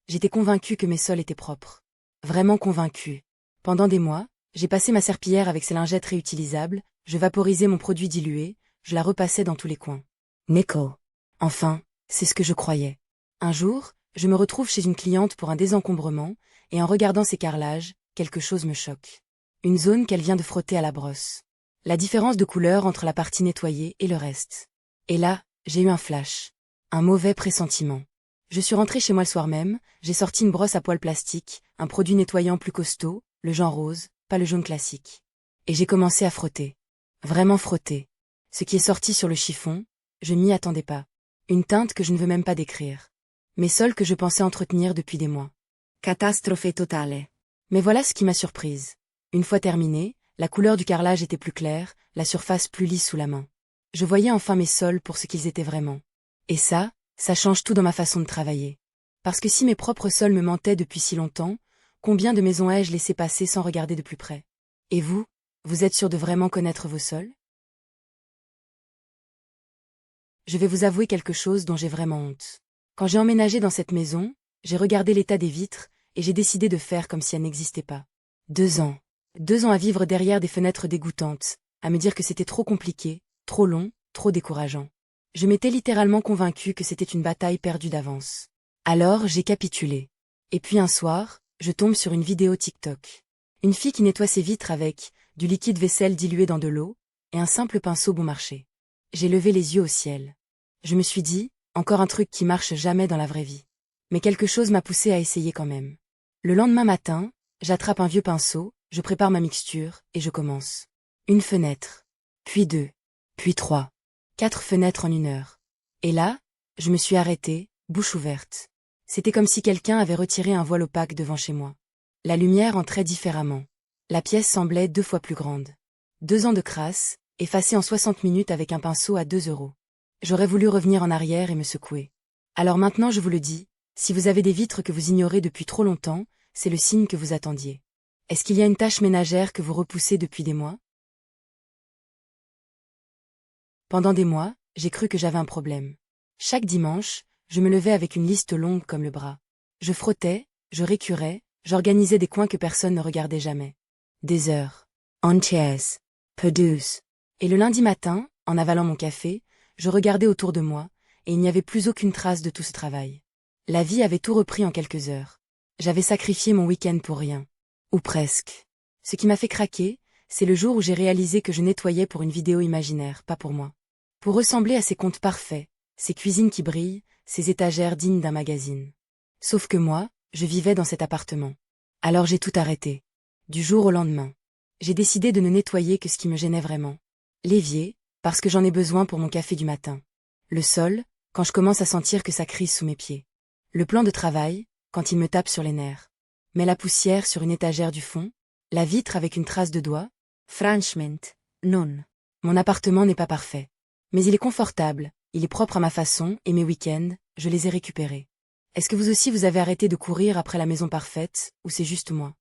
J'étais convaincue que mes sols étaient propres. Vraiment convaincue. Pendant des mois, j'ai passé ma serpillière avec ses lingettes réutilisables, je vaporisais mon produit dilué, je la repassais dans tous les coins. Nickel. Enfin, c'est ce que je croyais. Un jour, je me retrouve chez une cliente pour un désencombrement, et en regardant ses carrelages, quelque chose me choque. Une zone qu'elle vient de frotter à la brosse. La différence de couleur entre la partie nettoyée et le reste. Et là, j'ai eu un flash. Un mauvais pressentiment. Je suis rentrée chez moi le soir même, j'ai sorti une brosse à poils plastique, un produit nettoyant plus costaud, le genre rose, pas le jaune classique. Et j'ai commencé à frotter. Vraiment frotter. Ce qui est sorti sur le chiffon, je m'y attendais pas. Une teinte que je ne veux même pas décrire. Mes sols que je pensais entretenir depuis des mois. Catastrophe totale. Mais voilà ce qui m'a surprise. Une fois terminé, la couleur du carrelage était plus claire, la surface plus lisse sous la main. Je voyais enfin mes sols pour ce qu'ils étaient vraiment. Et ça change tout dans ma façon de travailler. Parce que si mes propres sols me mentaient depuis si longtemps, combien de maisons ai-je laissé passer sans regarder de plus près? Et vous êtes sûr de vraiment connaître vos sols? Je vais vous avouer quelque chose dont j'ai vraiment honte. Quand j'ai emménagé dans cette maison, j'ai regardé l'état des vitres, et j'ai décidé de faire comme si elles n'existaient pas. 2 ans. 2 ans à vivre derrière des fenêtres dégoûtantes, à me dire que c'était trop compliqué, trop long, trop décourageant. Je m'étais littéralement convaincue que c'était une bataille perdue d'avance. Alors j'ai capitulé. Et puis un soir, je tombe sur une vidéo TikTok. Une fille qui nettoie ses vitres avec du liquide vaisselle dilué dans de l'eau, et un simple pinceau bon marché. J'ai levé les yeux au ciel. Je me suis dit, encore un truc qui marche jamais dans la vraie vie. Mais quelque chose m'a poussé à essayer quand même. Le lendemain matin, j'attrape un vieux pinceau, je prépare ma mixture, et je commence. Une fenêtre. Puis 2. Puis 3. 4 fenêtres en 1 heure. Et là, je me suis arrêtée, bouche ouverte. C'était comme si quelqu'un avait retiré un voile opaque devant chez moi. La lumière entrait différemment. La pièce semblait 2 fois plus grande. 2 ans de crasse, effacée en 60 minutes avec un pinceau à 2 €. J'aurais voulu revenir en arrière et me secouer. Alors maintenant je vous le dis, si vous avez des vitres que vous ignorez depuis trop longtemps, c'est le signe que vous attendiez. Est-ce qu'il y a une tâche ménagère que vous repoussez depuis des mois? Pendant des mois, j'ai cru que j'avais un problème. Chaque dimanche, je me levais avec une liste longue comme le bras. Je frottais, je récurais, j'organisais des coins que personne ne regardait jamais. Des heures. Entières. Peu douces. Et le lundi matin, en avalant mon café, je regardais autour de moi, et il n'y avait plus aucune trace de tout ce travail. La vie avait tout repris en quelques heures. J'avais sacrifié mon week-end pour rien. Ou presque. Ce qui m'a fait craquer, c'est le jour où j'ai réalisé que je nettoyais pour une vidéo imaginaire, pas pour moi. Pour ressembler à ces comptes parfaits, ces cuisines qui brillent, ces étagères dignes d'un magazine. Sauf que moi, je vivais dans cet appartement. Alors j'ai tout arrêté. Du jour au lendemain. J'ai décidé de ne nettoyer que ce qui me gênait vraiment. L'évier, parce que j'en ai besoin pour mon café du matin. Le sol, quand je commence à sentir que ça crise sous mes pieds. Le plan de travail, quand il me tape sur les nerfs. Mais la poussière sur une étagère du fond, la vitre avec une trace de doigt, franchement, non. Mon appartement n'est pas parfait. Mais il est confortable, il est propre à ma façon, et mes week-ends, je les ai récupérés. Est-ce que vous aussi vous avez arrêté de courir après la maison parfaite, ou c'est juste moi?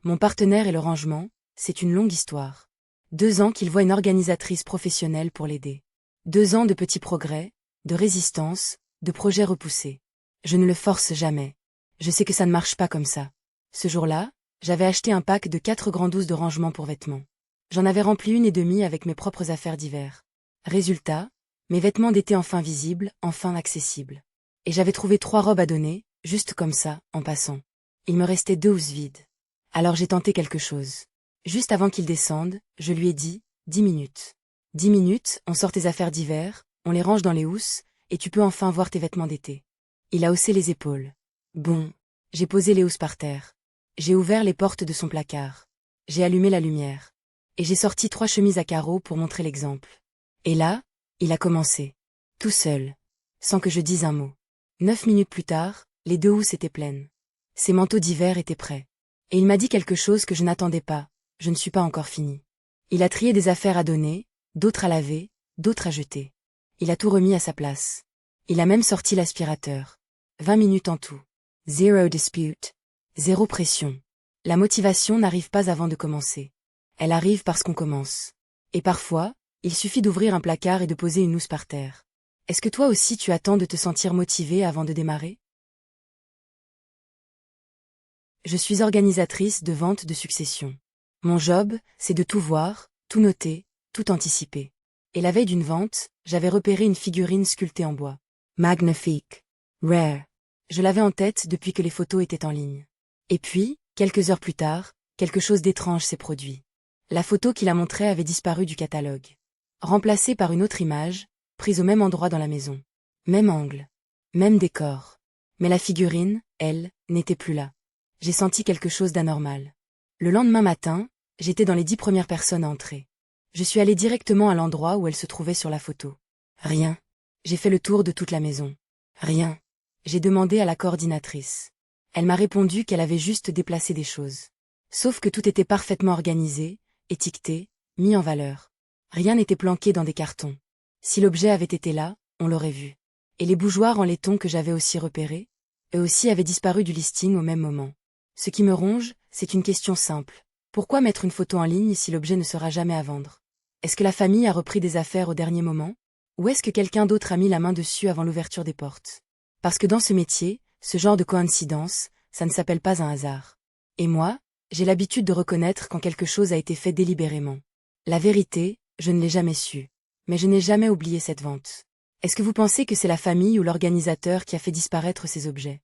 Mon partenaire et le rangement, c'est une longue histoire. 2 ans qu'il voit une organisatrice professionnelle pour l'aider. 2 ans de petits progrès, de résistance, de projets repoussés. Je ne le force jamais. Je sais que ça ne marche pas comme ça. Ce jour-là, j'avais acheté un pack de 4 grands douces de rangement pour vêtements. J'en avais rempli 1,5 avec mes propres affaires d'hiver. Résultat, mes vêtements d'été enfin visibles, enfin accessibles. Et j'avais trouvé 3 robes à donner, juste comme ça, en passant. Il me restait 2 housses vides. Alors j'ai tenté quelque chose. Juste avant qu'il descende, je lui ai dit, 10 minutes. 10 minutes, on sort tes affaires d'hiver, on les range dans les housses, et tu peux enfin voir tes vêtements d'été. Il a haussé les épaules. Bon, j'ai posé les housses par terre. J'ai ouvert les portes de son placard. J'ai allumé la lumière. Et j'ai sorti 3 chemises à carreaux pour montrer l'exemple. Et là, il a commencé. Tout seul. Sans que je dise un mot. 9 minutes plus tard, les 2 housses étaient pleines. Ses manteaux d'hiver étaient prêts. Et il m'a dit quelque chose que je n'attendais pas. Je ne suis pas encore fini. Il a trié des affaires à donner, d'autres à laver, d'autres à jeter. Il a tout remis à sa place. Il a même sorti l'aspirateur. 20 minutes en tout. Zero dispute. Zéro pression. La motivation n'arrive pas avant de commencer. Elle arrive parce qu'on commence. Et parfois, il suffit d'ouvrir un placard et de poser une housse par terre. Est-ce que toi aussi tu attends de te sentir motivé avant de démarrer? Je suis organisatrice de vente de succession. Mon job, c'est de tout voir, tout noter, tout anticiper. Et la veille d'une vente, j'avais repéré une figurine sculptée en bois. Magnifique. Rare. Je l'avais en tête depuis que les photos étaient en ligne. Et puis, quelques heures plus tard, quelque chose d'étrange s'est produit. La photo qui la montrait avait disparu du catalogue. Remplacée par une autre image, prise au même endroit dans la maison. Même angle. Même décor. Mais la figurine, elle, n'était plus là. J'ai senti quelque chose d'anormal. Le lendemain matin, j'étais dans les 10 premières personnes à entrer. Je suis allée directement à l'endroit où elle se trouvait sur la photo. Rien. J'ai fait le tour de toute la maison. Rien. J'ai demandé à la coordinatrice. Elle m'a répondu qu'elle avait juste déplacé des choses. Sauf que tout était parfaitement organisé, étiqueté, mis en valeur. Rien n'était planqué dans des cartons. Si l'objet avait été là, on l'aurait vu. Et les bougeoirs en laiton que j'avais aussi repérés, eux aussi avaient disparu du listing au même moment. Ce qui me ronge, c'est une question simple. Pourquoi mettre une photo en ligne si l'objet ne sera jamais à vendre? Est-ce que la famille a repris des affaires au dernier moment? Ou est-ce que quelqu'un d'autre a mis la main dessus avant l'ouverture des portes? Parce que dans ce métier, ce genre de coïncidence, ça ne s'appelle pas un hasard. Et moi, j'ai l'habitude de reconnaître quand quelque chose a été fait délibérément. La vérité, je ne l'ai jamais su. Mais je n'ai jamais oublié cette vente. Est-ce que vous pensez que c'est la famille ou l'organisateur qui a fait disparaître ces objets?